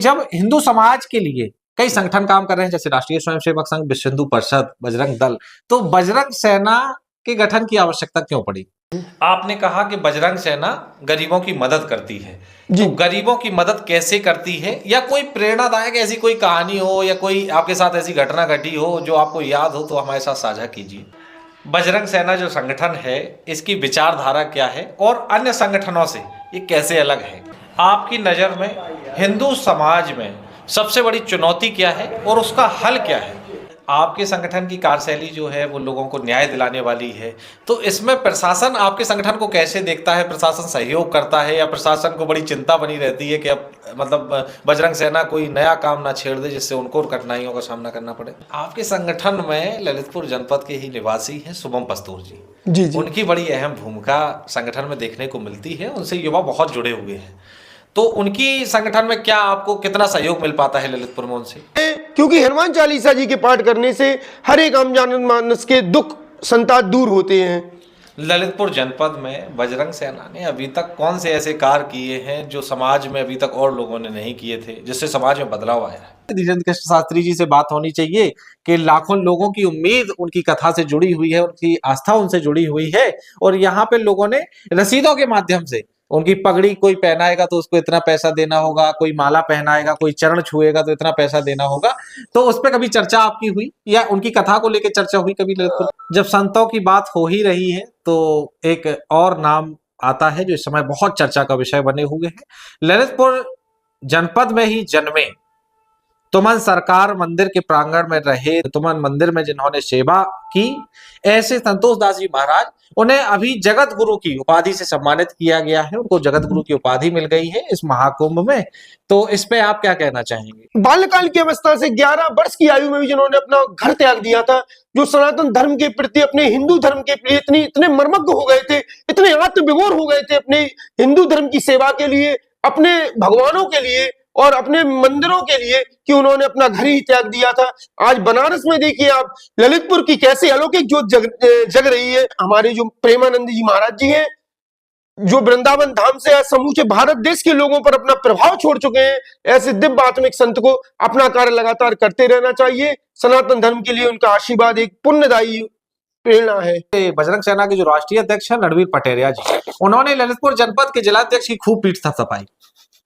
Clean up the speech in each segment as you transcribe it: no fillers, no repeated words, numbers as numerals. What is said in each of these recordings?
जब हिंदू समाज के लिए कई संगठन काम कर रहे हैं, जैसे राष्ट्रीय स्वयंसेवक संघ, विश्व हिंदू परिषद, बजरंग दल, तो बजरंग सेना के गठन की आवश्यकता क्यों पड़ी? आपने कहा कि बजरंग सेना गरीबों की मदद करती है, तो गरीबों की मदद कैसे करती है, या कोई प्रेरणादायक ऐसी कोई कहानी हो या कोई आपके साथ ऐसी घटना घटी हो जो आपको याद हो तो हमारे साथ साझा कीजिए। बजरंग सेना जो संगठन है, इसकी विचारधारा क्या है और अन्य संगठनों से ये कैसे अलग है? आपकी नज़र में हिंदू समाज में सबसे बड़ी चुनौती क्या है और उसका हल क्या है? आपके संगठन की कार्यशैली जो है वो लोगों को न्याय दिलाने वाली है, तो इसमें प्रशासन आपके संगठन को कैसे देखता है? प्रशासन सहयोग करता है या प्रशासन को बड़ी चिंता बनी रहती है कि अब मतलब बजरंग सेना कोई नया काम ना छेड़ दे जिससे उनको कठिनाइयों का सामना करना पड़े? आपके संगठन में ललितपुर जनपद के ही निवासी हैं शुभम पस्तूर जी। उनकी बड़ी अहम भूमिका संगठन में देखने को मिलती है, उनसे युवा बहुत जुड़े हुए हैं, तो उनकी संगठन में क्या आपको कितना सहयोग मिल पाता है ललितपुर में उनसे? क्योंकि हनुमान चालीसा जी के पाठ करने से हर एक आम जनमानस के दुख संताप दूर होते हैं। ललितपुर जनपद में बजरंग सेना ने अभी तक कौन से ऐसे कार्य किए हैं जो समाज में अभी तक और लोगों ने नहीं किए थे, जिससे समाज में बदलाव आया है? धीरेन्द्र कृष्ण शास्त्री जी से बात होनी चाहिए कि लाखों लोगों की उम्मीद उनकी कथा से जुड़ी हुई है, उनकी आस्था उनसे जुड़ी हुई है, और यहाँ पे लोगों ने रसीदों के माध्यम से उनकी पगड़ी कोई पहनाएगा तो उसको इतना पैसा देना होगा, कोई माला पहनाएगा, कोई चरण छुएगा तो इतना पैसा देना होगा। तो उस पर कभी चर्चा आपकी हुई या उनकी कथा को लेकर चर्चा हुई कभी ललितपुर? जब संतों की बात हो ही रही है तो एक और नाम आता है जो इस समय बहुत चर्चा का विषय बने हुए हैं। ललितपुर जनपद में ही जन्मे, तुमन सरकार मंदिर के प्रांगण में रहे, तुमन मंदिर में जिन्होंने सेवा की, ऐसे संतोष दास जी महाराज, उन्हें अभी जगत गुरु की उपाधि से सम्मानित किया गया है। उनको जगत गुरु की उपाधि मिल गई है इस महाकुंभ में, तो इस पे आप क्या कहना चाहेंगे? बाल्यकाल की अवस्था से 11 वर्ष की आयु में भी जिन्होंने अपना घर त्याग दिया था, जो सनातन धर्म के प्रति, अपने हिंदू धर्म के लिए इतने मर्मज्ञ हो गए थे, इतने आत्मविभोर हो गए थे अपने हिंदू धर्म की सेवा के लिए, अपने भगवानों के लिए और अपने मंदिरों के लिए, कि उन्होंने अपना घर ही त्याग दिया था। आज बनारस में देखिए आप ललितपुर की कैसे अलौकिक ज्योत जग रही है। हमारे जो प्रेमानंद जी महाराज जी हैं, जो वृंदावन धाम से आज समूचे भारत देश के लोगों पर अपना प्रभाव छोड़ चुके हैं, ऐसे दिव्य आत्मिक संत को अपना कार्य लगातार करते रहना चाहिए। सनातन धर्म के लिए उनका आशीर्वाद एक पुण्यदायी प्रेरणा है। बजरंग सेना के जो राष्ट्रीय अध्यक्ष हैं रणवीर पटेरिया जी, उन्होंने ललितपुर जनपद के जिलाध्यक्ष की खूब पीठ थपथपाई,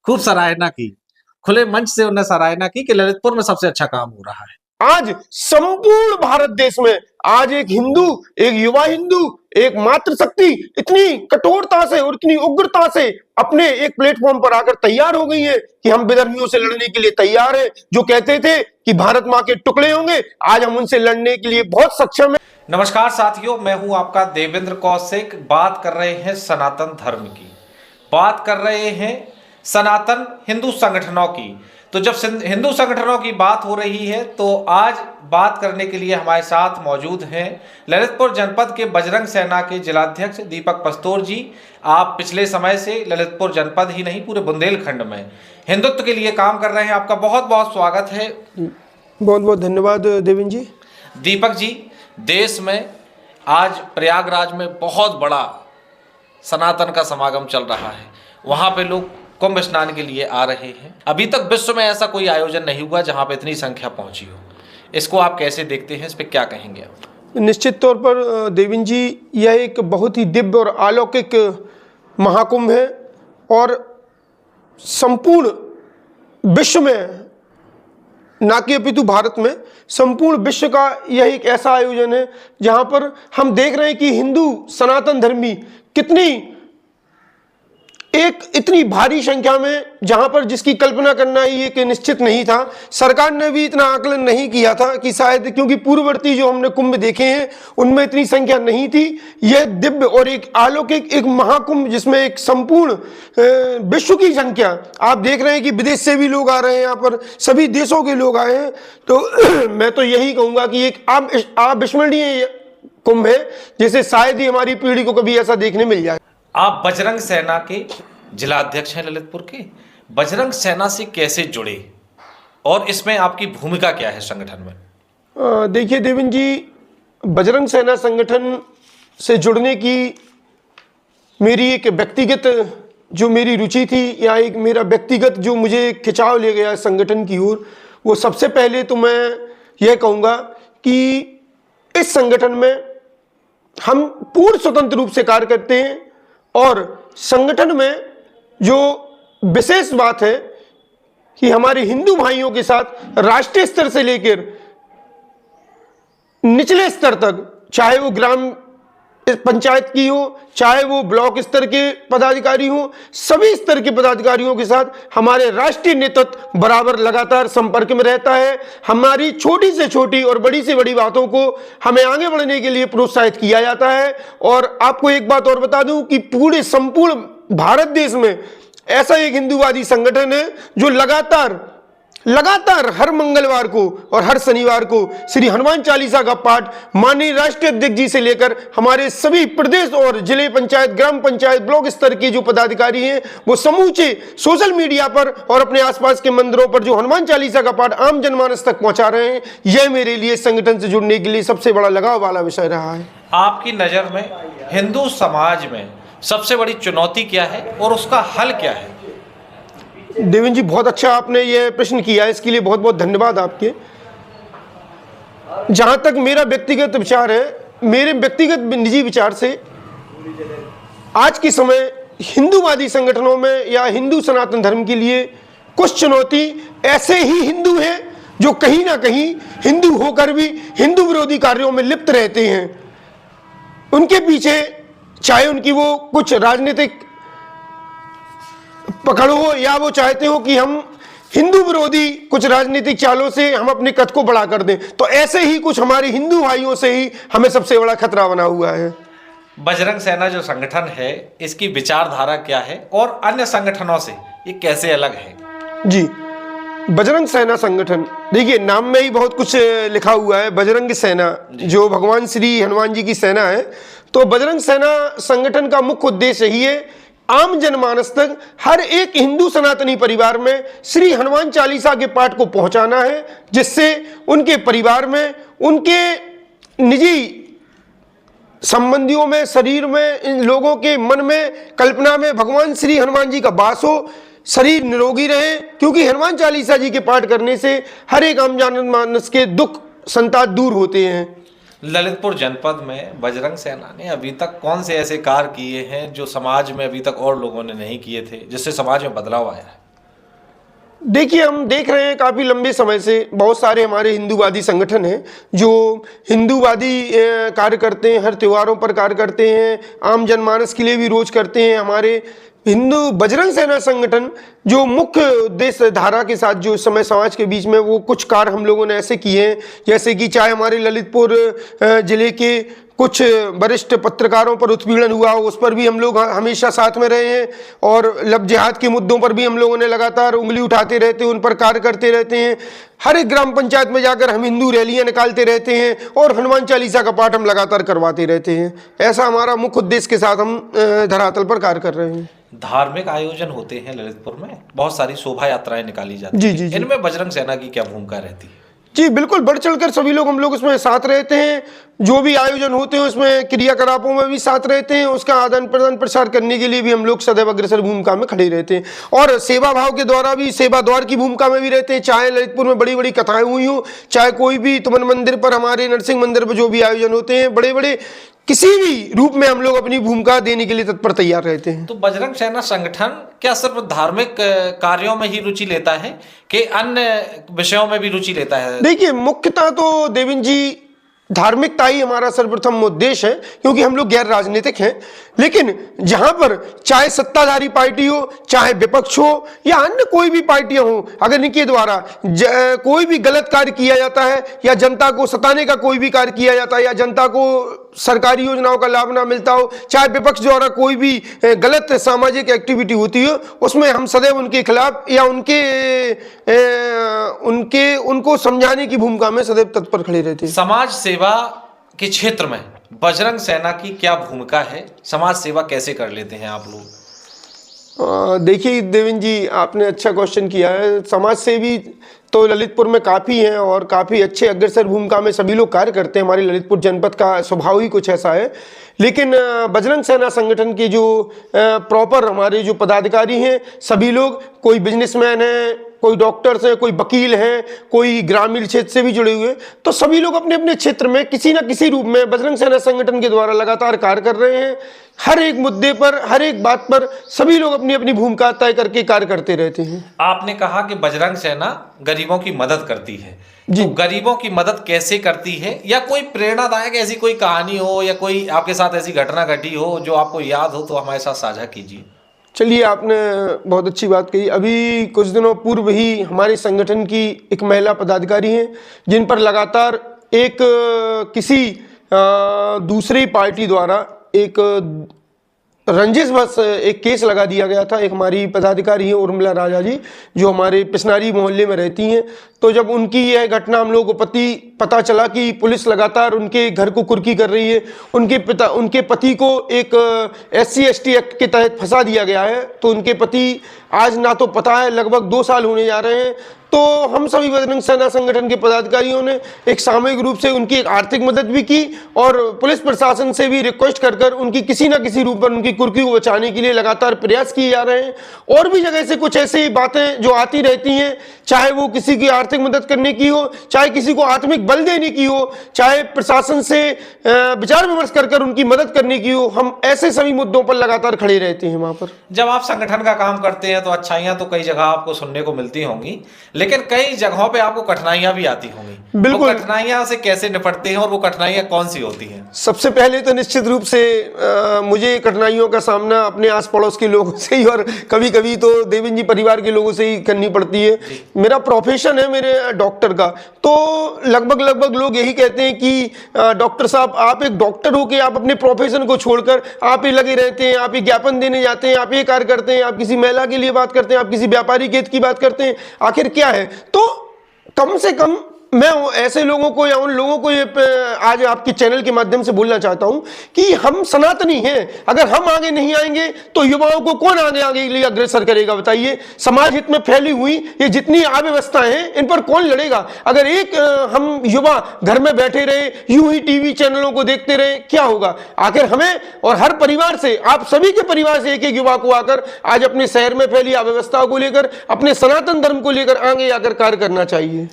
खूब सराहना की, खुले मंच से उन्हें सराहना की कि ललितपुर में सबसे अच्छा काम हो रहा है। आज संपूर्ण भारत देश में आज एक हिंदू, एक युवा हिंदू, एक मातृशक्ति इतनी कठोरता से और इतनी उग्रता से अपने एक प्लेटफॉर्म पर आकर तैयार हो गई है कि हम विधर्मियों से लड़ने के लिए तैयार हैं। जो कहते थे कि भारत माँ के टुकड़े होंगे, आज हम उनसे लड़ने के लिए बहुत सक्षम हैं। नमस्कार साथियों, मैं हूं आपका देवेंद्र कौशिक। बात कर रहे हैं सनातन धर्म की, बात कर रहे हैं सनातन हिंदू संगठनों की। तो जब हिंदू संगठनों की बात हो रही है तो आज बात करने के लिए हमारे साथ मौजूद हैं ललितपुर जनपद के बजरंग सेना के जिलाध्यक्ष दीपक पस्तूर जी। आप पिछले समय से ललितपुर जनपद ही नहीं पूरे बुंदेलखंड में हिंदुत्व के लिए काम कर रहे हैं। आपका बहुत बहुत स्वागत है। बहुत बहुत धन्यवाद देवेंद्र जी। दीपक जी, देश में आज प्रयागराज में बहुत बड़ा सनातन का समागम चल रहा है, वहाँ पे लोग कुंभ स्नान के लिए आ रहे हैं। अभी तक विश्व में ऐसा कोई आयोजन नहीं हुआ जहां पे इतनी संख्या पहुंची हो। इसको आप कैसे देखते हैं, इस पे क्या कहेंगे आप? निश्चित तौर पर देवेंद्र जी, यह एक बहुत ही दिव्य और अलौकिक महाकुंभ है और संपूर्ण विश्व में, ना कि अपितु भारत में, संपूर्ण विश्व का यह एक ऐसा आयोजन है जहां पर हम देख रहे हैं कि हिंदू सनातन धर्मी कितनी एक इतनी भारी संख्या में, जहां पर जिसकी कल्पना करना ही एक निश्चित नहीं था। सरकार ने भी इतना आकलन नहीं किया था कि शायद, क्योंकि पूर्ववर्ती जो हमने कुंभ देखे हैं उनमें इतनी संख्या नहीं थी। यह दिव्य और एक अलौकिक एक महाकुंभ जिसमें एक संपूर्ण विश्व की संख्या, आप देख रहे हैं कि विदेश से भी लोग आ रहे हैं, यहाँ पर सभी देशों के लोग आए हैं। तो मैं तो यही कहूँगा कि एक अविस्मरणीय कुंभ है, जिसे शायद ही हमारी पीढ़ी को कभी ऐसा देखने मिल जाए। आप बजरंग सेना के जिलाध्यक्ष हैं ललितपुर के, बजरंग सेना से कैसे जुड़े और इसमें आपकी भूमिका क्या है संगठन में? देखिए देवेंद्र जी, बजरंग सेना संगठन से जुड़ने की मेरी एक व्यक्तिगत जो मेरी रुचि थी या एक मेरा व्यक्तिगत जो मुझे खिंचाव ले गया संगठन की ओर, वो सबसे पहले तो मैं यह कहूँगा कि इस संगठन में हम पूर्ण स्वतंत्र रूप से कार्य करते हैं और संगठन में जो विशेष बात है कि हमारे हिंदू भाइयों के साथ राष्ट्रीय स्तर से लेकर निचले स्तर तक, चाहे वो ग्राम पंचायत की हो, चाहे वो ब्लॉक स्तर के पदाधिकारी हो, सभी स्तर के पदाधिकारियों के साथ हमारे राष्ट्रीय नेतृत्व बराबर लगातार संपर्क में रहता है। हमारी छोटी से छोटी और बड़ी से बड़ी बातों को हमें आगे बढ़ने के लिए प्रोत्साहित किया जाता है। और आपको एक बात और बता दूं कि पूरे संपूर्ण भारत देश में ऐसा एक हिंदूवादी संगठन है जो लगातार हर मंगलवार को और हर शनिवार को श्री हनुमान चालीसा का पाठ माननीय राष्ट्रीय अध्यक्ष जी से लेकर हमारे सभी प्रदेश और जिले पंचायत, ग्राम पंचायत, ब्लॉक स्तर के जो पदाधिकारी हैं वो समूचे सोशल मीडिया पर और अपने आसपास के मंदिरों पर जो हनुमान चालीसा का पाठ आम जनमानस तक पहुंचा रहे हैं। यह मेरे लिए संगठन से जुड़ने के लिए सबसे बड़ा लगाव वाला विषय रहा है। आपकी नज़र में हिंदू समाज में सबसे बड़ी चुनौती क्या है और उसका हल क्या है? देवेंद्र जी, बहुत अच्छा आपने ये प्रश्न किया है, इसके लिए बहुत बहुत धन्यवाद आपके। जहां तक मेरा व्यक्तिगत विचार है, मेरे व्यक्तिगत निजी विचार से आज के समय हिंदूवादी संगठनों में या हिंदू सनातन धर्म के लिए कुछ चुनौती ऐसे ही हिंदू हैं जो कहीं ना कहीं हिंदू होकर भी हिंदू विरोधी कार्यों में लिप्त रहते हैं। उनके पीछे चाहे उनकी वो कुछ राजनीतिक पकड़ हो या वो चाहते हो कि हम हिंदू विरोधी कुछ राजनीतिक चालों से हम अपने कद को बढ़ा कर दें, तो ऐसे ही कुछ हमारे हिंदू भाइयों से ही हमें सबसे बड़ा खतरा बना हुआ है। बजरंग सेना जो संगठन है, इसकी विचारधारा क्या है और अन्य संगठनों से ये कैसे अलग है? जी, बजरंग सेना संगठन, देखिए नाम में ही बहुत कुछ लिखा हुआ है। बजरंग सेना जो भगवान श्री हनुमान जी की सेना है, तो बजरंग सेना संगठन का मुख्य उद्देश्य यही है आम जनमानस तक हर एक हिंदू सनातनी परिवार में श्री हनुमान चालीसा के पाठ को पहुंचाना है, जिससे उनके परिवार में, उनके निजी संबंधियों में, शरीर में, इन लोगों के मन में, कल्पना में भगवान श्री हनुमान जी का वास हो, शरीर निरोगी रहे। क्योंकि हनुमान चालीसा जी के पाठ करने से हर एक आम जनमानस के दुख संताप दूर होते हैं। ललितपुर जनपद में बजरंग सेना ने अभी तक कौन से ऐसे कार्य किए हैं जो समाज में अभी तक और लोगों ने नहीं किए थे, जिससे समाज में बदलाव आया है? देखिए, हम देख रहे हैं काफ़ी लंबे समय से बहुत सारे हमारे हिंदूवादी संगठन हैं जो हिंदूवादी कार्य करते हैं, हर त्योहारों पर कार्य करते हैं, आम जनमानस के लिए भी रोज करते हैं। हमारे हिंदू बजरंग सेना संगठन जो मुख्य उद्देश्य धारा के साथ जो इस समय समाज के बीच में वो कुछ कार्य हम लोगों ने ऐसे किए हैं, जैसे कि चाहे हमारे ललितपुर जिले के कुछ वरिष्ठ पत्रकारों पर उत्पीड़न हुआ, उस पर भी हम लोग हमेशा साथ में रहे हैं और लव जिहाद के मुद्दों पर भी हम लोगों ने लगातार उंगली उठाते रहते हैं, उन पर कार्य करते रहते हैं। हर एक ग्राम पंचायत में जाकर हम हिंदू रैलियां निकालते रहते हैं और हनुमान चालीसा का पाठ हम लगातार करवाते रहते हैं। ऐसा हमारा मुख्य उद्देश्य के साथ हम धरातल पर कार्य कर रहे हैं। धार्मिक आयोजन होते हैं ललितपुर में, बहुत सारी शोभा यात्राएं निकाली जाती हैं। जी। इनमें बजरंग सेना की क्या भूमिका रहती है? जी बिल्कुल, बढ़ चढ़कर सभी लोग हम लोग उसमें साथ रहते हैं। जो भी आयोजन होते हैं उसमें क्रियाकलापों में भी साथ रहते हैं, उसका आदान प्रदान प्रसार करने के लिए भी हम लोग सदैव अग्रसर भूमिका में खड़े रहते हैं और सेवा भाव के द्वारा भी सेवा द्वार की भूमिका में भी रहते हैं। चाहे ललितपुर में बड़ी बड़ी कथाएं हुई हो, चाहे कोई भी तुमन मंदिर पर, हमारे नरसिंह मंदिर पर जो भी आयोजन होते हैं, बड़े बड़े किसी भी रूप में हम लोग अपनी भूमिका देने के लिए तत्पर तैयार रहते हैं। तो बजरंग सेना संगठन क्या सिर्फ धार्मिक कार्यों में ही रुचि लेता है कि अन्य विषयों में भी रुचि लेता है? देखिए, मुख्यतः तो देवेंद्र जी धार्मिकता ही हमारा सर्वप्रथम उद्देश्य है, क्योंकि हम लोग गैर राजनीतिक हैं। लेकिन जहां पर चाहे सत्ताधारी पार्टी हो, चाहे विपक्ष हो या अन्य कोई भी पार्टियां हो, अगर इनके द्वारा कोई भी गलत कार्य किया जाता है या जनता को सताने का कोई भी कार्य किया जाता है या जनता को सरकारी योजनाओं का लाभ ना मिलता हो, चाहे विपक्ष द्वारा कोई भी गलत सामाजिक एक्टिविटी होती हो, उसमें हम सदैव उनके खिलाफ या उनको समझाने की भूमिका में सदैव तत्पर खड़े रहते हैं। समाज सेवा के क्षेत्र में बजरंग सेना की क्या भूमिका है? समाज सेवा कैसे कर लेते हैं आप लोग? देखिए देवेंद्र जी, आपने अच्छा क्वेश्चन किया है। समाज सेवी तो ललितपुर में काफ़ी हैं और काफ़ी अच्छे अग्रसर भूमिका में सभी लोग कार्य करते हैं। हमारे ललितपुर जनपद का स्वभाव ही कुछ ऐसा है। लेकिन बजरंग सेना संगठन के जो प्रॉपर हमारे जो पदाधिकारी हैं, सभी लोग, कोई बिजनेसमैन हैं, कोई डॉक्टर्स हैं, कोई वकील हैं, कोई ग्रामीण क्षेत्र से भी जुड़े हुए हैं, तो सभी लोग अपने अपने क्षेत्र में किसी न किसी रूप में बजरंग सेना संगठन के द्वारा लगातार कार्य कर रहे हैं। हर एक मुद्दे पर, हर एक बात पर सभी लोग अपनी अपनी भूमिका तय करके कार्य करते रहते हैं। आपने कहा कि बजरंग सेना गरीबों की मदद करती है, जी। तो गरीबों की मदद कैसे करती है, या कोई प्रेरणादायक ऐसी कोई कहानी हो या कोई आपके साथ ऐसी घटना घटी हो जो आपको याद हो तो हमारे साथ साझा कीजिए। चलिए, आपने बहुत अच्छी बात कही। अभी कुछ दिनों पूर्व ही हमारे संगठन की एक महिला पदाधिकारी हैं जिन पर लगातार एक किसी दूसरी पार्टी द्वारा एक रंजिश बस एक केस लगा दिया गया था। एक हमारी पदाधिकारी है उर्मिला राजा जी, जो हमारे पिसनारी मोहल्ले में रहती हैं। तो जब उनकी यह घटना हम लोगों को पता चला कि पुलिस लगातार उनके घर को कुर्की कर रही है, उनके पति को एक SC/ST एक्ट के तहत फंसा दिया गया है, तो उनके पति आज ना तो पता है लगभग 2 साल होने जा रहे हैं। तो हम सभी बजरंग सेना संगठन के पदाधिकारियों ने एक सामूहिक रूप से उनकी एक आर्थिक मदद भी की और पुलिस प्रशासन से भी रिक्वेस्ट कर उनकी किसी न किसी रूप में उनकी कुर्की को बचाने के लिए लगातार प्रयास किए जा रहे हैं। और भी जगह से कुछ ऐसी बातें जो आती रहती हैं, चाहे वो किसी की आर्थिक मदद करने की हो, चाहे किसी को आत्मिक बल देने की हो, चाहे प्रशासन से विचार विमर्श कर उनकी मदद करने की हो, हम ऐसे सभी मुद्दों पर लगातार खड़े रहते हैं। वहां पर जब आप संगठन का काम करते हैं तो अच्छाइयां तो कई जगह आपको सुनने को मिलती होंगी, लेकिन कई जगहों पे आपको कठिनाइयां भी आती होंगी। बिल्कुल। तो कठिनाइयां से कैसे निपटते हैं और वो कठिनाइयां कौन सी होती हैं? सबसे पहले तो निश्चित रूप से मुझे कठिनाइयों का सामना अपने आस पड़ोस के लोगों से ही और कभी कभी तो देवेंद्र जी परिवार के लोगों से ही करनी पड़ती है। मेरा प्रोफेशन है मेरे डॉक्टर का, तो लगभग लोग यही कहते हैं कि डॉक्टर साहब, आप एक डॉक्टर हो के आप अपने प्रोफेशन को छोड़कर आप ही लगे रहते हैं, आप ही ज्ञापन देने जाते हैं, आप ये कार्य करते हैं, आप किसी महिला के लिए बात करते हैं, आप किसी व्यापारी के हित की बात करते हैं, आखिर क्या है? तो कम से कम मैं ऐसे लोगों को या उन लोगों को ये आज आपके चैनल के माध्यम से बोलना चाहता हूं कि हम सनातनी हैं। अगर हम आगे नहीं आएंगे तो युवाओं को कौन आगे के लिए अग्रसर करेगा? बताइए। समाज हित में फैली हुई ये जितनी अव्यवस्थाएं हैं, इन पर कौन लड़ेगा? अगर एक हम युवा घर में बैठे रहे, यूं ही टीवी चैनलों को देखते रहे, क्या होगा? आखिर हमें और हर परिवार से, आप सभी के परिवार से एक एक युवा को आकर आज अपने शहर में फैली अव्यवस्था को लेकर, अपने सनातन धर्म को लेकर आगे आकर कार्य करना चाहिए।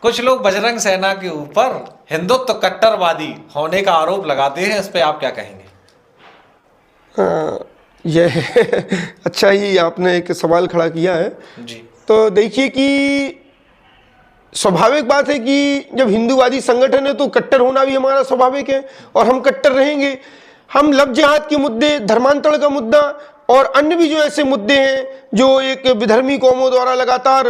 कुछ लोग बजरंग सेना के ऊपर हिंदुत्व कट्टरवादी होने का आरोप लगाते हैं, इस पे आप क्या कहेंगे? यह अच्छा ही आपने एक सवाल खड़ा किया है जी। तो देखिए कि स्वाभाविक बात है कि जब हिंदूवादी संगठन है तो कट्टर होना भी हमारा स्वाभाविक है और हम कट्टर रहेंगे। हम लव जिहाद के मुद्दे, धर्मांतरण का मुद्दा और अन्य भी जो ऐसे मुद्दे हैं जो एक विधर्मी कौमों द्वारा लगातार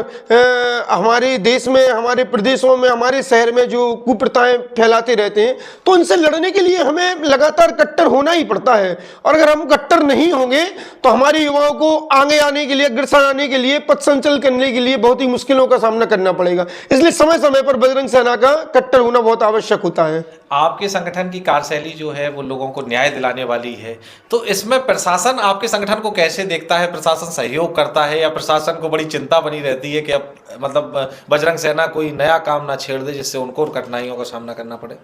हमारे देश में, हमारे प्रदेशों में, हमारे शहर में जो कुप्रथाएं फैलाते रहते हैं, तो उनसे लड़ने के लिए हमें लगातार कट्टर होना ही पड़ता है। और अगर हम कट्टर नहीं होंगे तो हमारे युवाओं को आगे आने के लिए, अग्रसर आने के लिए, पथ संचल करने के लिए बहुत ही मुश्किलों का सामना करना पड़ेगा। इसलिए समय समय पर बजरंग सेना का कट्टर होना बहुत आवश्यक होता है। आपके संगठन की कार्यशैली जो है वो लोगों को न्याय दिलाने वाली है, तो इसमें प्रशासन आपके संगठन को कैसे देखता है? प्रशासन सहयोग करता है या प्रशासन को बड़ी चिंता बनी रहती है कि अब मतलब बजरंग सेना कोई नया काम ना छेड़ दे जिससे उनको कठिनाइयों का सामना करना पड़े?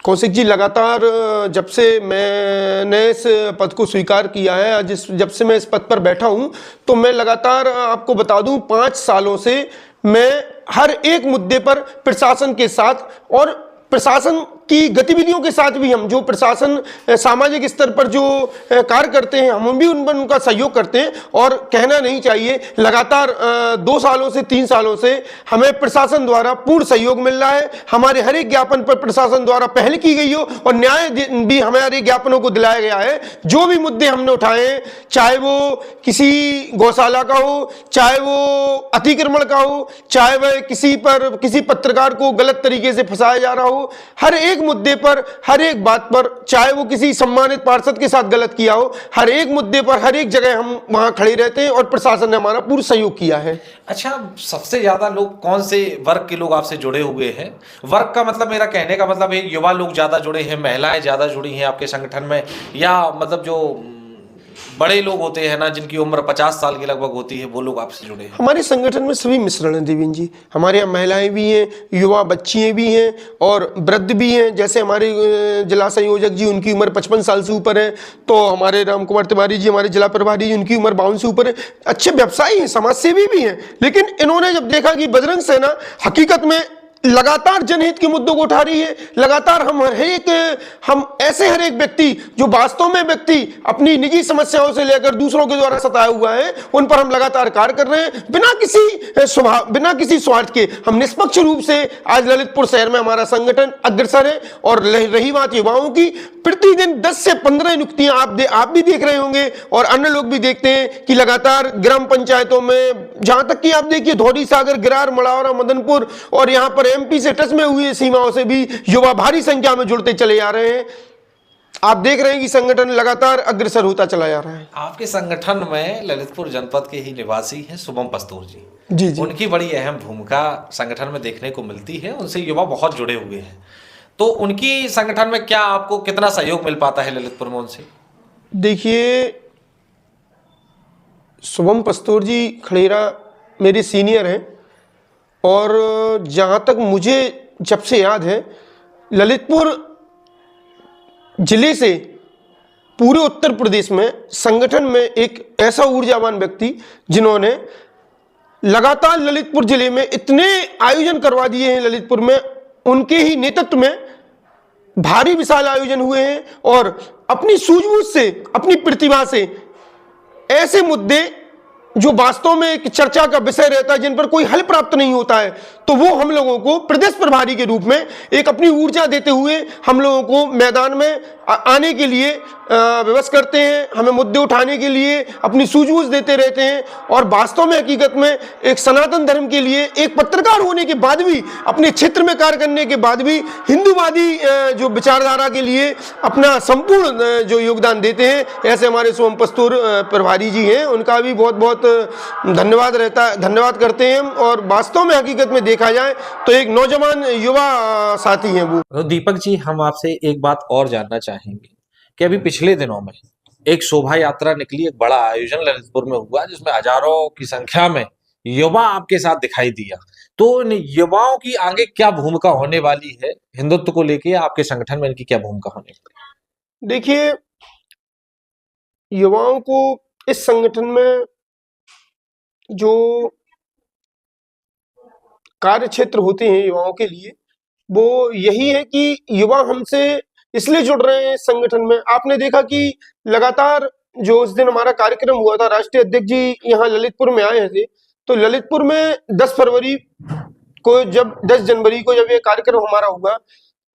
कौशिक जी, लगातार जब से मैंने इस पद को स्वीकार किया है, जब से मैं इस पद पर बैठा हूं, तो मैं लगातार आपको बता दूं 5 सालों से मैं हर एक मुद्दे पर प्रशासन के साथ और प्रशासन की गतिविधियों के साथ भी, हम जो प्रशासन सामाजिक स्तर पर जो कार्य करते हैं हम भी उन पर उनका सहयोग करते हैं। और कहना नहीं चाहिए, लगातार 2 सालों से 3 सालों से हमें प्रशासन द्वारा पूर्ण सहयोग मिल रहा है। हमारे हर एक ज्ञापन पर प्रशासन द्वारा पहल की गई हो और न्याय भी हमारे ज्ञापनों को दिलाया गया है। जो भी मुद्दे हमने उठाए हैं, चाहे वो किसी गौशाला का हो, चाहे वो अतिक्रमण का हो, चाहे वह किसी पत्रकार को गलत तरीके से फंसाया जा रहा हो, हर एक मुद्दे पर, हर एक बात पर, चाहे वो किसी सम्मानित पार्षद के साथ गलत किया हो, हर एक मुद्दे पर, हर एक जगह हम वहां खड़े रहते हैं और प्रशासन ने हमारा पूरा सहयोग किया है। अच्छा, सबसे ज्यादा लोग कौन से वर्ग के लोग आपसे जुड़े हुए हैं? वर्ग का मतलब, मेरा कहने का मतलब है युवा लोग ज्यादा जुड़े हैं, महिलाएं ज्यादा जुड़ी हैं आपके संगठन में, या मतलब जो बड़े लोग होते हैं ना, जिनकी उम्र 50 साल की लगभग होती है, वो लोग आपसे जुड़े हैं? हमारे संगठन में सभी मिश्रण हैं देवेंद्र जी। हमारे यहाँ महिलाएं भी हैं, युवा बच्चियां भी हैं और वृद्ध भी हैं। जैसे हमारे जिला संयोजक जी, उनकी उम्र 55 साल से ऊपर है। तो हमारे राम कुमार तिवारी जी, हमारे जिला प्रभारी जी, उनकी उम्र 52 से ऊपर है। अच्छे व्यवसायी हैं, समाजसेवी भी हैं। लेकिन इन्होंने जब देखा कि बजरंग सेना हकीकत में लगातार जनहित के मुद्दों को उठा रही है, लगातार हम ऐसे हर एक व्यक्ति जो वास्तव में व्यक्ति अपनी निजी समस्याओं से लेकर दूसरों के द्वारा सताया हुआ है, उन पर हम लगातार कार्य कर रहे हैं बिना किसी स्वार्थ के। हम निष्पक्ष रूप से आज ललितपुर शहर में हमारा संगठन अग्रसर है। और रही बात युवाओं की, प्रतिदिन 10 से 15 नियुक्तियां आप भी देख रहे होंगे और अन्य लोग भी देखते हैं कि लगातार ग्राम पंचायतों में, जहां तक कि आप देखिए धौरी सागर, गिरार, मड़ावरा, मदनपुर और यहां पर एमपी से टच में हुई सीमाओं से भी युवा भारी संख्या में जुड़ते चले जा रहे हैं। आप देख रहे हैं कि संगठन लगातार अग्रसर होता चला जा रहा है। आपके संगठन में ललितपुर जनपद के ही निवासी हैं शुभम पस्तूर जी। जी। उनकी बड़ी अहम भूमिका संगठन में देखने को मिलती है, उनसे युवा बहुत जुड़े हुए हैं। तो उनकी संगठन में क्या आपको कितना सहयोग मिल पाता है ललितपुर में उनसे? देखिए, शुभम पस्तूर जी खड़ेरा मेरे सीनियर हैं और जहां तक मुझे जब से याद है, ललितपुर जिले से पूरे उत्तर प्रदेश में संगठन में एक ऐसा ऊर्जावान व्यक्ति जिन्होंने लगातार ललितपुर जिले में इतने आयोजन करवा दिए हैं। ललितपुर में उनके ही नेतृत्व में भारी विशाल आयोजन हुए हैं और अपनी सूझबूझ से, अपनी प्रतिभा से ऐसे मुद्दे जो वास्तव में एक चर्चा का विषय रहता है, जिन पर कोई हल प्राप्त नहीं होता है, तो वो हम लोगों को प्रदेश प्रभारी के रूप में एक अपनी ऊर्जा देते हुए हम लोगों को मैदान में आने के लिए विवश करते हैं, हमें मुद्दे उठाने के लिए अपनी सूझबूझ देते रहते हैं। और वास्तव में हकीकत में एक सनातन धर्म के लिए एक पत्रकार होने के बाद भी, अपने क्षेत्र में कार्य करने के बाद भी हिंदूवादी जो विचारधारा के लिए अपना संपूर्ण जो योगदान देते हैं, ऐसे हमारे शुभम पस्तूर प्रभारी जी हैं। उनका भी बहुत बहुत धन्यवाद करते हैं। और वास्तव में हकीकत में देखा जाए तो एक नौजवान युवा साथी हैं वो। तो दीपक जी, हम आपसे एक बात और जानना चाहेंगे कि अभी पिछले दिनों में एक शोभा यात्रा निकली, एक बड़ा आयोजन ललितपुर में हुआ जिसमें हजारों की संख्या में युवा आपके साथ दिखाई दिया। तो इन युवाओं की आगे क्या भूमिका होने वाली है हिंदुत्व को लेके? आपके संगठन में इनकी क्या भूमिका होने वाली? देखिए, युवाओं को इस संगठन में जो कार्य क्षेत्र होते हैं युवाओं के लिए, वो यही है कि युवा हमसे इसलिए जुड़ रहे हैं इस संगठन में। आपने देखा कि लगातार जो उस दिन हमारा कार्यक्रम हुआ था, राष्ट्रीय अध्यक्ष जी यहाँ ललितपुर में आए थे, तो ललितपुर में 10 जनवरी को जब ये कार्यक्रम हमारा हुआ,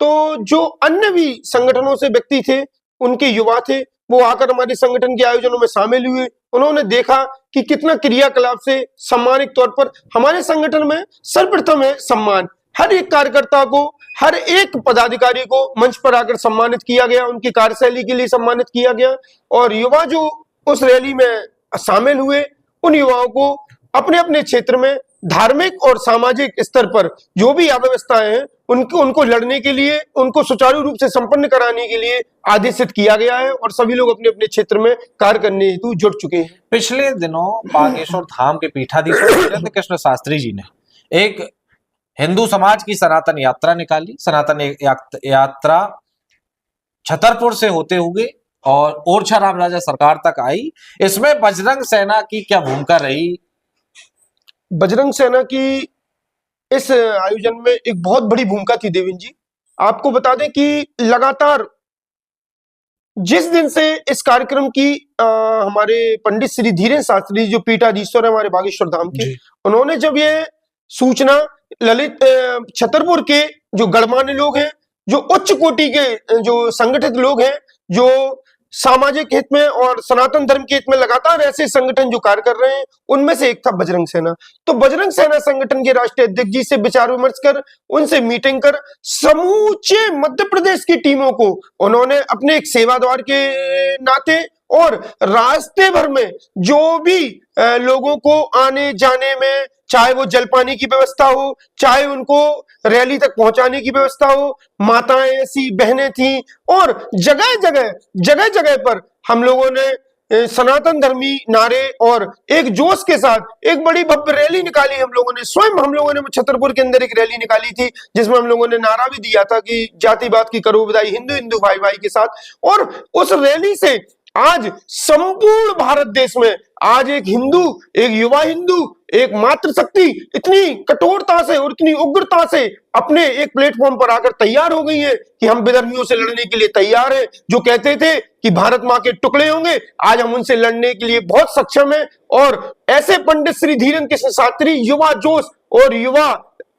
तो जो अन्य भी संगठनों से व्यक्ति थे, उनके युवा थे, वो आकर हमारे संगठन के आयोजनों में शामिल हुए। उन्होंने देखा कि कितना क्रियाकलाप से सम्मानित तौर पर हमारे संगठन में सर्वप्रथम है सम्मान। हर एक कार्यकर्ता को, हर एक पदाधिकारी को मंच पर आकर सम्मानित किया गया, उनकी कार्यशैली के लिए सम्मानित किया गया। और युवा जो उस रैली में शामिल हुए, उन युवाओं को अपने अपने क्षेत्र में धार्मिक और सामाजिक स्तर पर जो भी अव्यवस्थाएं हैं, उनको लड़ने के लिए, उनको सुचारू रूप से संपन्न कराने के लिए आदेशित किया गया है और सभी लोग अपने अपने क्षेत्र में कार्य करने हेतु जुट चुके हैं। पिछले दिनों बागेश्वर धाम के पीठाधीश्वर वीरेंद्र कृष्ण शास्त्री जी ने एक हिंदू समाज की सनातन यात्रा निकाली। सनातन यात्रा छतरपुर से होते हुए और ओरछा राम राजा सरकार तक आई। इसमें बजरंग सेना की क्या भूमिका रही? बजरंग सेना की इस आयोजन में एक बहुत बड़ी भूमिका थी देवेंद्र जी। आपको बता दें कि लगातार जिस दिन से इस कार्यक्रम की हमारे पंडित श्री धीरेन्द्र शास्त्री जो पीठाधीश्वर है हमारे बागेश्वर धाम के, उन्होंने जब ये सूचना छतरपुर के जो गणमान्य लोग हैं, जो उच्च कोटि के जो संगठित लोग हैं, जो सामाजिक हित में और सनातन धर्म के हित में लगातार ऐसे संगठन जो कार्य कर रहे हैं, उनमें से एक था बजरंग सेना। तो बजरंग सेना संगठन के राष्ट्रीय अध्यक्ष जी से विचार विमर्श कर, उनसे मीटिंग कर, समूचे मध्य प्रदेश की टीमों को उन्होंने अपने एक सेवाद्वार के नाते और रास्ते भर में जो भी लोगों को आने जाने में, चाहे वो जलपानी की व्यवस्था हो, चाहे उनको रैली तक पहुंचाने की व्यवस्था हो, माताएं ऐसी बहनें थी और जगह जगह पर हम लोगों ने सनातन धर्मी नारे और एक जोश के साथ एक बड़ी भव्य रैली निकाली हम लोगों ने। स्वयं हम लोगों ने छतरपुर के अंदर एक रैली निकाली थी जिसमें हम लोगों ने नारा भी दिया था कि जातिवाद की करो विदाई, हिंदू हिंदू भाई भाई के साथ। और उस रैली से आज संपूर्ण भारत देश में आज एक हिंदू, एक युवा हिंदू, एक मातृशक्ति इतनी कठोरता से और इतनी उग्रता से अपने एक प्लेटफॉर्म पर आकर तैयार हो गई है कि हम विधर्मियों से लड़ने के लिए तैयार हैं। जो कहते थे कि भारत मां के टुकड़े होंगे, आज हम उनसे लड़ने के लिए बहुत सक्षम हैं। और ऐसे पंडित श्री धीरेन्द्र कृष्ण शास्त्री, युवा जोश और युवा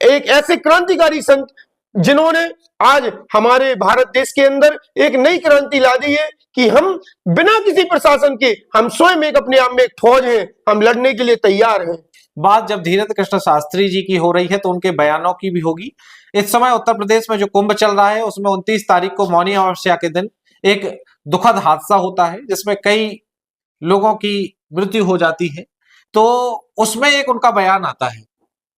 एक ऐसे क्रांतिकारी संत जिन्होंने आज हमारे भारत देश के अंदर एक नई क्रांति ला दी है कि हम बिना किसी प्रशासन के, हम स्वयं एक अपने आप में एक फौज हैं, हम लड़ने के लिए तैयार हैं। बात जब धीरेन्द्र कृष्ण शास्त्री जी की हो रही है तो उनके बयानों की भी होगी। इस समय उत्तर प्रदेश में जो कुंभ चल रहा है उसमें 29 तारीख को मौनी अमावस्या के दिन एक दुखद हादसा होता है जिसमें कई लोगों की मृत्यु हो जाती है। तो उसमें एक उनका बयान आता है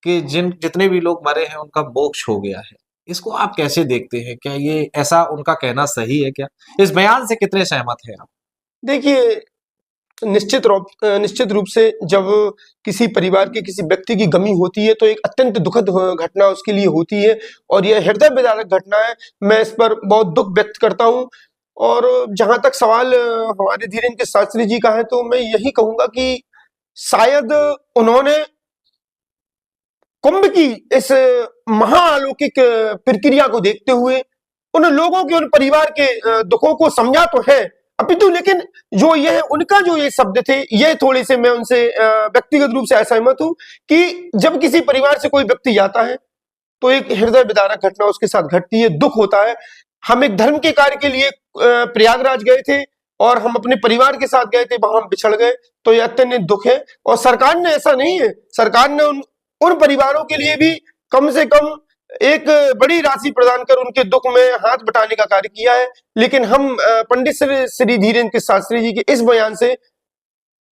कि जितने भी लोग मरे हैं उनका मोक्ष हो गया है। इसको आप कैसे देखते हैं? क्या ये ऐसा उनका कहना सही है? क्या इस बयान से कितने सहमत हैं आप? देखिए, निश्चित रूप से जब किसी परिवार के किसी व्यक्ति की गमी होती है तो एक अत्यंत दुखद घटना उसके लिए होती है और यह हृदय विदारक घटना है। मैं इस पर बहुत दुख व्यक्त करता हूं। और जहां तक सवाल हमारे धीरेन्द्र के शास्त्री जी का है तो मैं यही कहूंगा कि शायद उन्होंने कुंभ की इस महाअलौकिक प्रक्रिया को देखते हुए उन लोगों के, उन परिवार के दुखों को समझा तो है, अपितु लेकिन जो यह उनका जो ये शब्द थे ये थोड़े से मैं उनसे व्यक्तिगत रूप से असहमत हूं कि जब किसी परिवार से कोई व्यक्ति जाता है तो एक हृदय विदारक घटना उसके साथ घटती है, दुख होता है। हम एक धर्म के कार्य के लिए प्रयागराज गए थे और हम अपने परिवार के साथ गए थे, वहां हम बिछड़ गए, तो यह अत्यंत दुख है। और सरकार ने ऐसा नहीं है, सरकार ने उन परिवारों के लिए भी कम से कम एक बड़ी राशि प्रदान कर उनके दुख में हाथ बटाने का कार्य किया है। लेकिन हम पंडित श्री धीरेन्द्र कृष्ण शास्त्री जी के इस बयान से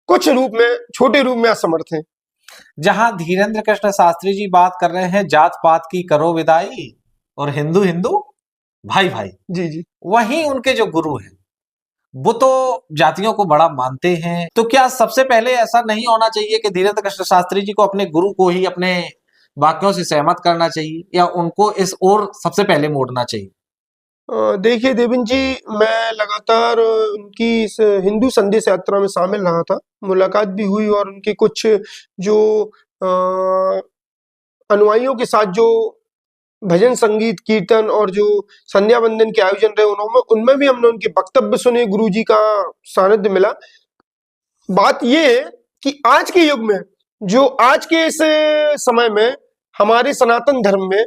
कुछ रूप में, छोटे रूप में असमर्थ हैं। जहां धीरेन्द्र कृष्ण शास्त्री जी बात कर रहे हैं जात पात की करो विदाई और हिंदू हिंदू भाई भाई, जी जी, वहीं उनके जो गुरु हैं वो तो जातियों को बड़ा मानते हैं। तो क्या सबसे पहले ऐसा नहीं होना चाहिए कि धीरेन्द्र कृष्ण शास्त्री जी को अपने गुरु को ही अपने वाक्यों से सहमत करना चाहिए या उनको इस ओर सबसे पहले मोड़ना चाहिए? देखिए देवेंद्र जी, मैं लगातार उनकी इस हिंदू संदेश यात्रा में शामिल रहा था, मुलाकात भी हुई और उनके कुछ जो अनुयायियों के साथ जो भजन संगीत कीर्तन और जो संध्या वंदन के आयोजन रहे उनमें भी हमने उनके वक्तव्य सुने, गुरु जी का सानिध्य मिला। बात यह है कि आज के युग में, जो आज के इस समय में हमारे सनातन धर्म में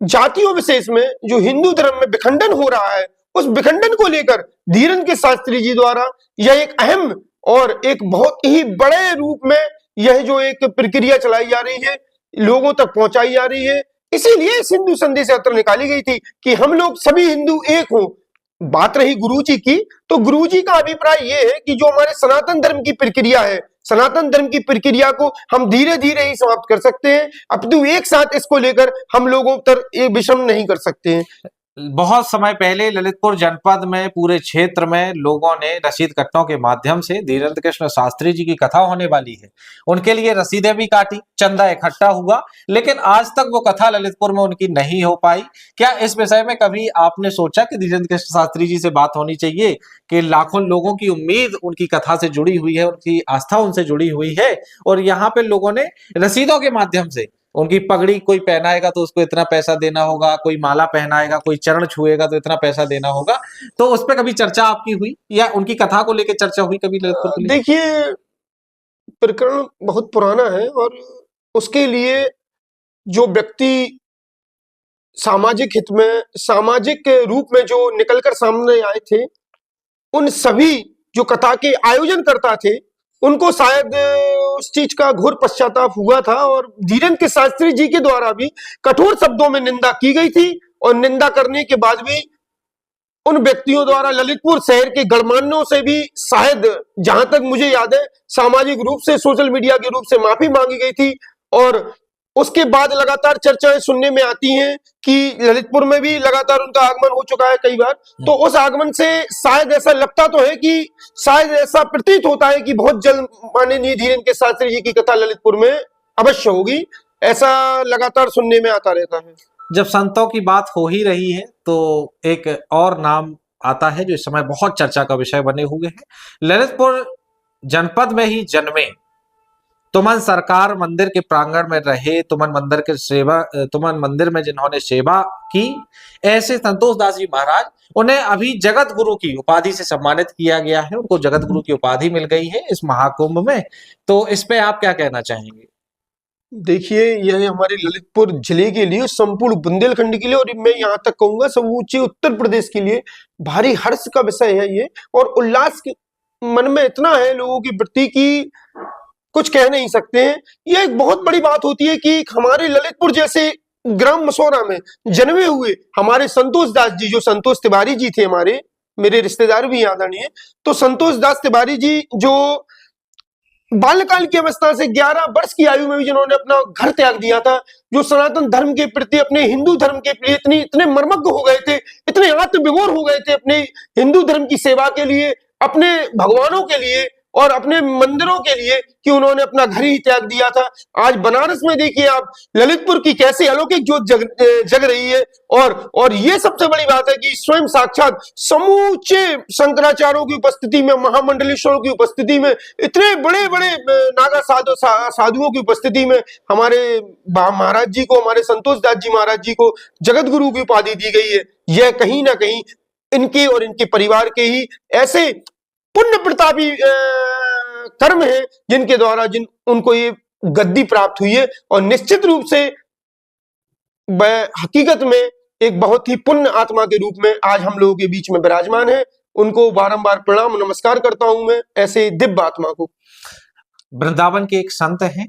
जातियों विशेष में जो हिंदू धर्म में विखंडन हो रहा है, उस विखंडन को लेकर धीरेन्द्र के शास्त्री जी द्वारा यह एक अहम और एक बहुत ही बड़े रूप में यह जो एक प्रक्रिया चलाई जा रही है, लोगों तक पहुंचाई जा रही है। इसीलिए इस हिंदू संदेश यात्रा निकाली गई थी कि हम लोग सभी हिंदू एक हों। बात रही गुरुजी की, तो गुरुजी का अभिप्राय यह है कि जो हमारे सनातन धर्म की प्रक्रिया है, सनातन धर्म की प्रक्रिया को हम धीरे धीरे ही समाप्त कर सकते हैं, अपितु एक साथ इसको लेकर हम लोगों पर एक विषम नहीं कर सकते हैं। बहुत समय पहले ललितपुर जनपद में पूरे क्षेत्र में लोगों ने रसीद कट्टों के माध्यम से धीरेन्द्र कृष्ण शास्त्री जी की कथा होने वाली है उनके लिए रसीदें भी काटी, चंदा इकट्ठा हुआ, लेकिन आज तक वो कथा ललितपुर में उनकी नहीं हो पाई। क्या इस विषय में कभी आपने सोचा कि धीरेन्द्र कृष्ण शास्त्री जी से बात होनी चाहिए कि लाखों लोगों की उम्मीद उनकी कथा से जुड़ी हुई है, उनकी आस्था उनसे जुड़ी हुई है और यहाँ पे लोगों ने रसीदों के माध्यम से उनकी पगड़ी कोई पहनाएगा तो उसको इतना पैसा देना होगा, कोई माला पहनाएगा, कोई चरण छुएगा तो इतना पैसा देना होगा, तो उस पर कभी चर्चा आपकी हुई या उनकी कथा को लेकर चर्चा हुई कभी ललितपुर के लिए? देखिए, प्रकरण बहुत पुराना है और उसके लिए जो व्यक्ति सामाजिक हित में, सामाजिक रूप में जो निकलकर सामने आए थे, उन सभी जो कथा के आयोजन करता थे उनको शायद उस चीज का घोर पश्चाताप हुआ था और धीरेन्द्र के शास्त्री जी के द्वारा भी कठोर शब्दों में निंदा की गई थी और निंदा करने के बाद भी उन व्यक्तियों द्वारा ललितपुर शहर के गणमान्यों से भी शायद, जहां तक मुझे याद है, सामाजिक रूप से, सोशल मीडिया के रूप से माफी मांगी गई थी और उसके बाद लगातार चर्चाएं सुनने में आती हैं कि ललितपुर में भी लगातार उनका आगमन हो चुका है कई बार। तो उस आगमन से शायद ऐसा लगता तो है कि शायद ऐसा प्रतीत होता है कि बहुत जल्द माननीय धीरेन्द्र के शास्त्री जी की कथा ललितपुर में अवश्य होगी, ऐसा लगातार सुनने में आता रहता है। जब संतों की बात हो ही रही है तो एक और नाम आता है जो इस समय बहुत चर्चा का विषय बने हुए हैं। ललितपुर जनपद में ही जन्मे, तुमन सरकार मंदिर के प्रांगण में रहे, तुमन मंदिर में जिन्होंने सेवा की, ऐसे संतोष दास जी महाराज, उन्हें अभी जगत गुरु की उपाधि से सम्मानित किया गया है। उनको जगत गुरु की उपाधि मिल गई है इस महाकुंभ में। तो इस पे आप क्या कहना चाहेंगे? देखिए, यह हमारे ललितपुर जिले के लिए, संपूर्ण बुंदेलखंड के लिए और मैं यहाँ तक कहूंगा समूचे उत्तर प्रदेश के लिए भारी हर्ष का विषय है ये। और उल्लास के मन में इतना है लोगों की वृत्ति की कुछ कह नहीं सकते हैं। यह एक बहुत बड़ी बात होती है कि हमारे ललितपुर जैसे ग्राम मसौरा में जन्मे हुए हमारे संतोष दास जी, जो संतोष तिवारी जी थे, हमारे मेरे रिश्तेदार भी आदरणीय, तो संतोष दास तिवारी जी जो बाल्यकाल की अवस्था से 11 वर्ष की आयु में भी जिन्होंने अपना घर त्याग दिया था, जो सनातन धर्म के प्रति, अपने हिंदू धर्म के प्रति इतने मर्मज्ञ हो गए थे, इतने आत्मविभोर हो गए थे अपने हिंदू धर्म की सेवा के लिए, अपने भगवानों के लिए और अपने मंदिरों के लिए, कि उन्होंने अपना घर ही त्याग दिया था। आज बनारस में देखिए आप ललितपुर की कैसी अलौकिक जोत जग रही है। और ये सबसे बड़ी बात है कि स्वयं साक्षात समूचे शंकराचार्यों की उपस्थिति में, महामंडलेश्वरों की उपस्थिति में, इतने बड़े बड़े नागा साधुओं की उपस्थिति में हमारे महाराज जी को, हमारे संतोष दास जी महाराज जी को जगत गुरु की उपाधि दी गई है। यह कहीं ना कहीं इनके और इनके परिवार के ही ऐसे पुण्य प्रतापी कर्म है जिनके द्वारा उनको ये गद्दी प्राप्त हुई है। और निश्चित रूप से वह हकीकत में एक बहुत ही पुण्य आत्मा के रूप में आज हम लोगों के बीच में विराजमान है। उनको बारंबार प्रणाम नमस्कार करता हूं मैं, ऐसे दिव्य आत्मा को। वृंदावन के एक संत हैं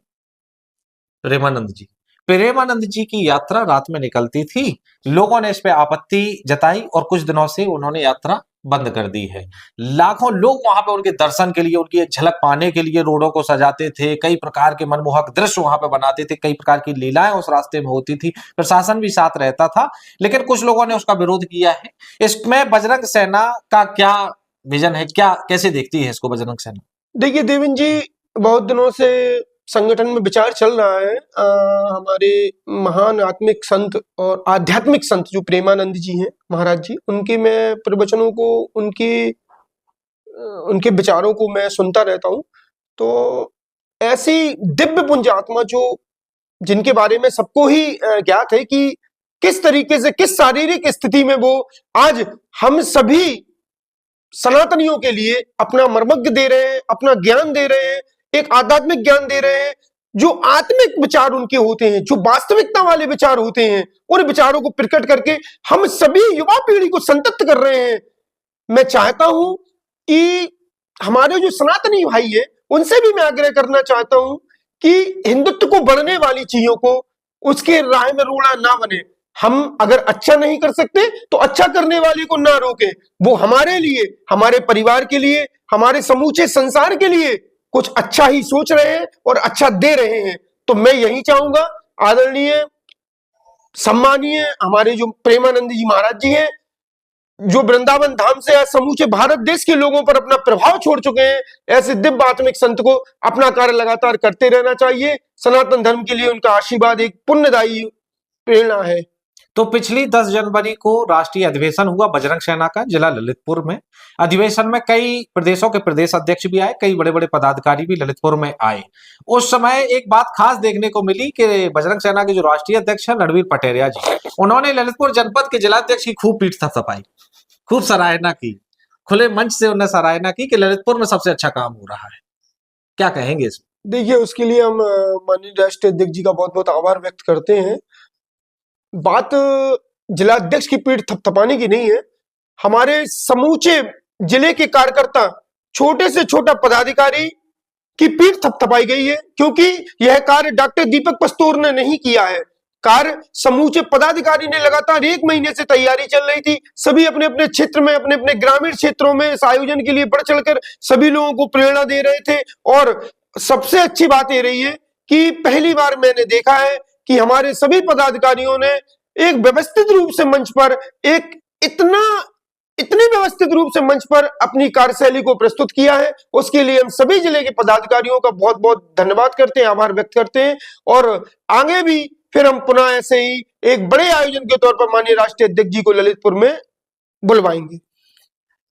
प्रेमानंद जी। प्रेमानंद जी की यात्रा रात में निकलती थी, लोगों ने इस पे आपत्ति जताई और कुछ दिनों से उन्होंने यात्रा बंद कर दी है। लाखों लोग वहां पे उनके दर्शन के लिए, उनकी झलक पाने के लिए रोडों को सजाते थे, कई प्रकार के मनमोहक दृश्य वहां पे बनाते थे, कई प्रकार की लीलाएं उस रास्ते में होती थी, प्रशासन भी साथ रहता था, लेकिन कुछ लोगों ने उसका विरोध किया है। इसमें बजरंग सेना का क्या विजन है, क्या कैसे देखती है इसको बजरंग सेना? देखिए देवेंद्र जी, बहुत दिनों से संगठन में विचार चल रहा है। हमारे महान आत्मिक संत और आध्यात्मिक संत जो प्रेमानंद जी हैं महाराज जी, उनके मैं प्रवचनों को, उनके विचारों को मैं सुनता रहता हूं। तो ऐसी दिव्य पुंज आत्मा जो, जिनके बारे में सबको ही ज्ञात है कि किस तरीके से, किस शारीरिक स्थिति में वो आज हम सभी सनातनियों के लिए अपना मर्मज्ञ दे रहे हैं, अपना ज्ञान दे रहे हैं, एक आध्यात्मिक ज्ञान दे रहे हैं। जो आत्मिक विचार उनके होते हैं, जो वास्तविकता वाले विचार होते हैं, उन विचारों को प्रकट करके हम सभी युवा पीढ़ी को संतप्त कर रहे हैं। मैं चाहता हूं कि हमारे जो सनातनी भाई है उनसे भी मैं आग्रह करना चाहता हूं कि हिंदुत्व को बढ़ने वाली चीजों को उसके राह में रोड़ा ना बने। हम अगर अच्छा नहीं कर सकते तो अच्छा करने वाले को ना रोके। वो हमारे लिए, हमारे परिवार के लिए, हमारे समूचे संसार के लिए कुछ अच्छा ही सोच रहे हैं और अच्छा दे रहे हैं। तो मैं यही चाहूंगा, आदरणीय सम्मानीय हमारे जो प्रेमानंद जी महाराज जी हैं, जो वृंदावन धाम से आज समूचे भारत देश के लोगों पर अपना प्रभाव छोड़ चुके हैं, ऐसे दिव्य आत्मिक संत को अपना कार्य लगातार करते रहना चाहिए। सनातन धर्म के लिए उनका आशीर्वाद एक पुण्यदायी प्रेरणा है। तो पिछली 10 जनवरी को राष्ट्रीय अधिवेशन हुआ बजरंग सेना का जिला ललितपुर में। अधिवेशन में कई प्रदेशों के प्रदेश अध्यक्ष भी आए, कई बड़े बड़े पदाधिकारी भी ललितपुर में आए। उस समय एक बात खास देखने को मिली कि बजरंग सेना के जो राष्ट्रीय अध्यक्ष है रणवीर पटेरिया जी, उन्होंने ललितपुर जनपद के जिलाध्यक्ष की खूब पीठ थपथपाई, खूब सराहना की, खुले मंच से उन्हें सराहना की कि ललितपुर में सबसे अच्छा काम हो रहा है। क्या कहेंगे इसमें? देखिए, उसके लिए हम माननीय राष्ट्रीय अध्यक्ष जी का बहुत बहुत आभार व्यक्त करते हैं। बात जिलाध्यक्ष की पीठ थपथपाने की नहीं है, हमारे समूचे जिले के कार्यकर्ता, छोटे से छोटा पदाधिकारी की पीठ थपथपाई गई है, क्योंकि यह कार्य डॉक्टर दीपक पस्तूर ने नहीं किया है। कार्य समूचे पदाधिकारी ने लगातार 1 महीने से तैयारी चल रही थी। सभी अपने अपने क्षेत्र में, अपने अपने ग्रामीण क्षेत्रों में इस आयोजन के लिए बढ़ चढ़कर सभी लोगों को प्रेरणा दे रहे थे। और सबसे अच्छी बात ये रही है कि पहली बार मैंने देखा है कि हमारे सभी पदाधिकारियों ने एक व्यवस्थित रूप से मंच पर एक इतने व्यवस्थित रूप से मंच पर अपनी कार्यशैली को प्रस्तुत किया है। उसके लिए हम सभी जिले के पदाधिकारियों का बहुत बहुत धन्यवाद करते हैं, आभार व्यक्त करते हैं। और आगे भी फिर हम पुनः ऐसे ही एक बड़े आयोजन के तौर पर माननीय राष्ट्रीय अध्यक्ष जी को ललितपुर में बुलवाएंगे।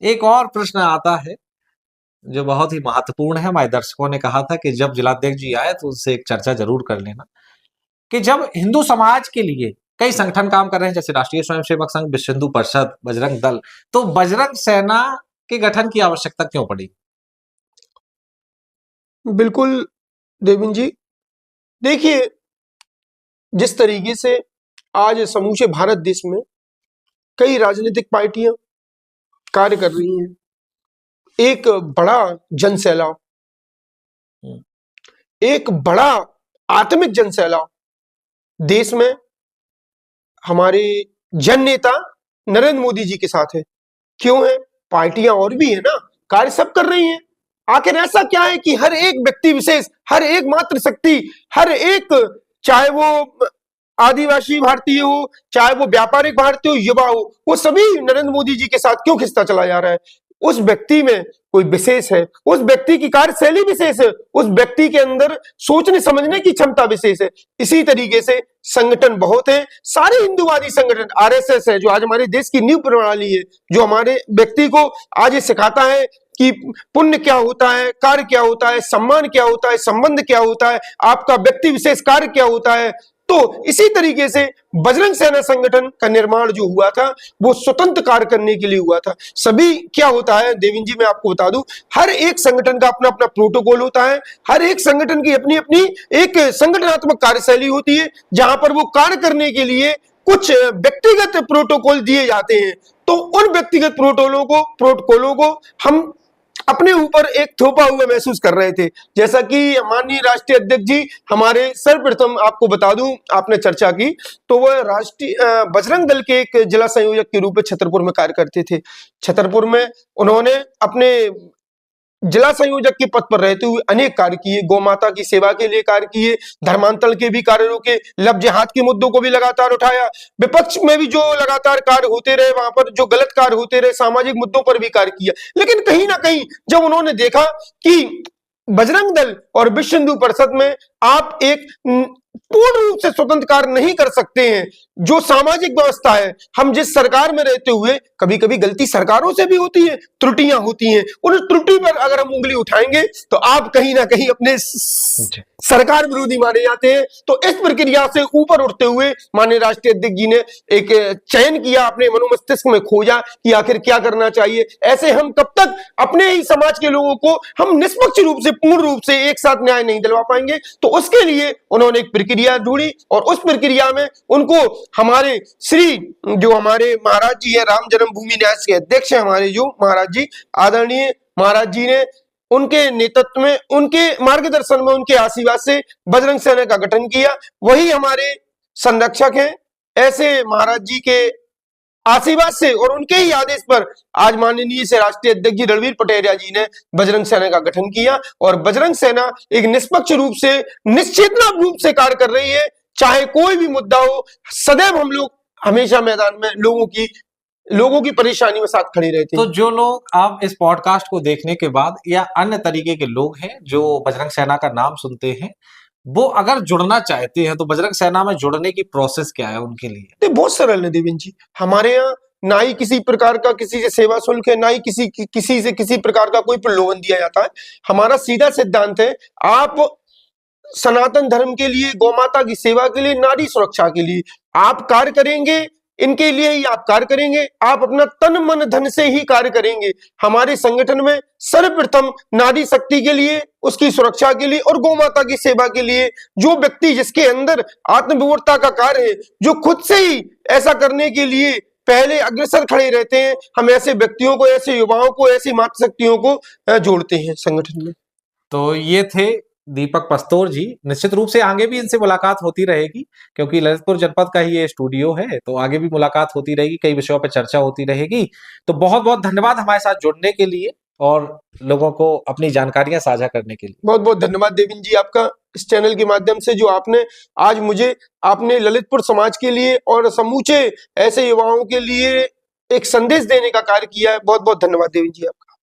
एक और प्रश्न आता है जो बहुत ही महत्वपूर्ण है। हमारे दर्शकों ने कहा था कि जब जिलाध्यक्ष जी आए तो उनसे एक चर्चा जरूर कर लेना कि जब हिंदू समाज के लिए कई संगठन काम कर रहे हैं, जैसे राष्ट्रीय स्वयंसेवक संघ, विश्व हिंदू परिषद, बजरंग दल, तो बजरंग सेना के गठन की आवश्यकता क्यों पड़ी? बिल्कुल देविन जी, देखिए जिस तरीके से आज समूचे भारत देश में कई राजनीतिक पार्टियां कार्य कर रही हैं, एक बड़ा जन सैलाब, एक बड़ा आत्मिक जन सैलाब देश में हमारे जन नेता नरेंद्र मोदी जी के साथ है। क्यों है? पार्टियां और भी है ना, कार्य सब कर रही हैं। आखिर ऐसा क्या है कि हर एक व्यक्ति विशेष, हर एक मात्र शक्ति, हर एक, चाहे वो आदिवासी भारतीय हो, चाहे वो व्यापारिक भारतीय हो, युवा हो, वो सभी नरेंद्र मोदी जी के साथ क्यों खिंचता चला जा रहा है? उस व्यक्ति में कोई विशेष है, उस व्यक्ति की कार्यशैली विशेष है, उस व्यक्ति के अंदर सोचने समझने की क्षमता विशेष है। इसी तरीके से संगठन बहुत है, सारे हिंदूवादी संगठन, आरएसएस है जो आज हमारे देश की नींव प्रणाली है, जो हमारे व्यक्ति को आज ये सिखाता है कि पुण्य क्या होता है, कार्य क्या होता है, सम्मान क्या होता है, संबंध क्या होता है, आपका व्यक्ति विशेष कार्य क्या होता है। तो इसी तरीके से बजरंग सेना संगठन का निर्माण जो हुआ था वो स्वतंत्र कार्य करने के लिए हुआ था। सभी क्या होता है देवेंद्र जी, मैं आपको बता दूं, हर एक संगठन का अपना अपना प्रोटोकॉल होता है, हर एक संगठन की अपनी अपनी एक संगठनात्मक कार्यशैली होती है, जहां पर वो कार्य करने के लिए कुछ व्यक्तिगत प्रोटोकॉल दिए जाते हैं। तो उन व्यक्तिगत प्रोटोकॉलों को हम अपने ऊपर एक थोपा हुआ महसूस कर रहे थे। जैसा कि माननीय राष्ट्रीय अध्यक्ष जी हमारे सर्वप्रथम आपको बता दूं, आपने चर्चा की, तो वह राष्ट्रीय बजरंग दल के एक जिला संयोजक के रूप में छतरपुर में कार्य करते थे। छतरपुर में उन्होंने अपने जिला संयोजक के पद पर रहते हुए अनेक कार्य किए, गौ माता की सेवा के लिए कार्य किए, धर्मांतरण के भी कार्य रोके, लव जिहाद के मुद्दों को भी लगातार उठाया, विपक्ष में भी जो लगातार कार्य होते रहे, वहां पर जो गलत कार्य होते रहे, सामाजिक मुद्दों पर भी कार्य किया। लेकिन कहीं ना कहीं जब उन्होंने देखा कि बजरंग दल और विश्व हिंदू परिषद में आप एक पूर्ण रूप से स्वतंत्र कार्य नहीं कर सकते हैं, जो सामाजिक व्यवस्था है, हम जिस सरकार में रहते हुए कभी कभी गलती सरकारों से भी होती है, त्रुटियां होती हैं, उन त्रुटि पर अगर हम उंगली उठाएंगे तो आप कहीं ना कहीं अपने सरकार विरोधी माने जाते हैं। तो इस प्रक्रिया से ऊपर उठते हुए माननीय राष्ट्रीय अध्यक्ष जी ने एक चयन किया, अपने मनोमस्तिष्क में खोजा कि आखिर क्या करना चाहिए। ऐसे हम कब तक अपने ही समाज के लोगों को हम निष्पक्ष रूप से, पूर्ण रूप से एक साथ न्याय नहीं दिलवा पाएंगे। तो उसके लिए उन्होंने एक प्रक्रिया ढूंढी और उस प्रक्रिया में उनको हमारे श्री जो हमारे महाराज जी है, राम जन्मभूमि न्यास के अध्यक्ष है हमारे जो महाराज जी, आदरणीय महाराज जी ने उनके नेतृत्व में, उनके मार्गदर्शन में, उनके आशीर्वाद से बजरंग सेना का गठन किया। वही हमारे संरक्षक हैं। ऐसे महाराज जी के आशीर्वाद से और उनके ही आदेश पर आज माननीय से राष्ट्रीय अध्यक्ष जी रणवीर पटेरिया जी ने बजरंग सेना का गठन किया और बजरंग सेना एक निष्पक्ष रूप से, निश्चेतना रूप से कार्य कर रही है। चाहे कोई भी मुद्दा हो, सदैव हम लोग हमेशा मैदान में लोगों की परेशानी में साथ खड़े रहते हैं। तो जो लोग आप इस पॉडकास्ट को देखने के बाद या अन्य तरीके के लोग हैं जो बजरंग सेना का नाम सुनते हैं, वो अगर जुड़ना चाहते हैं तो बजरंग सेना में जुड़ने की प्रोसेस क्या है उनके लिए? तो बहुत सरल है देवेंद्र जी। हमारे यहाँ ना ही किसी प्रकार का किसी से सेवा शुल्क है, ना ही किसी से किसी प्रकार का कोई प्रलोभन दिया जाता है। हमारा सीधा सिद्धांत है, आप सनातन धर्म के लिए, गौ माता की सेवा के लिए, नारी सुरक्षा के लिए आप कार्य करेंगे, इनके लिए ही आप कार्य करेंगे, आप अपना तन मन धन से ही कार्य करेंगे। हमारे संगठन में सर्वप्रथम नारी शक्ति के लिए, उसकी सुरक्षा के लिए और गौ माता की सेवा के लिए जो व्यक्ति जिसके अंदर आत्मविमूर्तता का कार्य है, जो खुद से ही ऐसा करने के लिए पहले अग्रसर खड़े रहते हैं, हम ऐसे व्यक्तियों को, ऐसे युवाओं को, ऐसी मातृशक्तियों को जोड़ते हैं संगठन में। तो ये थे दीपक पस्तोर जी। निश्चित रूप से आगे भी इनसे मुलाकात होती रहेगी, क्योंकि ललितपुर जनपद का ही ये स्टूडियो है, तो आगे भी मुलाकात होती रहेगी, कई विषयों पर चर्चा होती रहेगी। तो बहुत बहुत धन्यवाद हमारे साथ जुड़ने के लिए। और लोगों को अपनी जानकारियां साझा करने के लिए। बहुत बहुत धन्यवाद देवेंद्र जी आपका, इस चैनल के माध्यम से जो आपने ललितपुर समाज के लिए और समूचे ऐसे युवाओं के लिए एक संदेश देने का कार्य किया है। बहुत बहुत धन्यवाद देवेंद्र जी आपका।